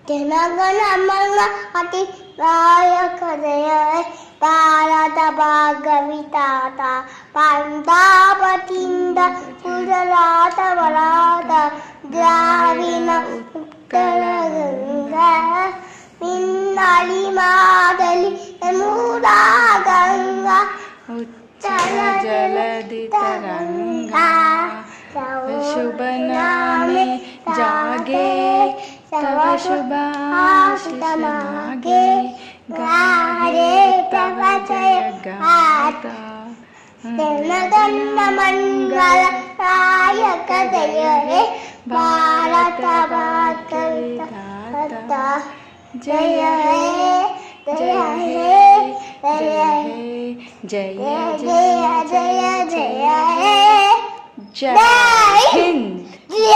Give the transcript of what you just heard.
ಜನಗಣ ಮನ ಅತಿ ನಾಯಕ ಜಯ ಭಾರತ ಭಾಗವಿತಾತ ಪಂತಾಪತಿಂದ ಗುಜರಾತ ವರಾತ ದ್ರಾವಿಣ ಉತ್ತರ ಗಂಗಾ ಮಿನ್ನಳಿ ಮಾದಲಿ ಯಮುನಾ ಗಂಗಾ ಉಚ್ಚಲ ಜಲಧಿ ತರಂಗಾ ಶುಭ ನಾಮೆ ಜಾಗೆ ತವ ಶುಭಾಶಿಷ ಮಾಗೆ ಗಾರೆ ತವ ಜಯ ಗಾತಾ ಜನಗಣ ಮಂಗಲ ನಾಯಕ ಜಯ ಹೇ ಭಾರತ ಭಾಗವಿತಾತ ಜಯ ಹೇ ಜಯ ಹೇ ಜಯ ಹೇ ಜಯ ಜಯ ಜಯ ಜಯ ಹೇ ಜಯ ಹಿಂದ್. ಜಯ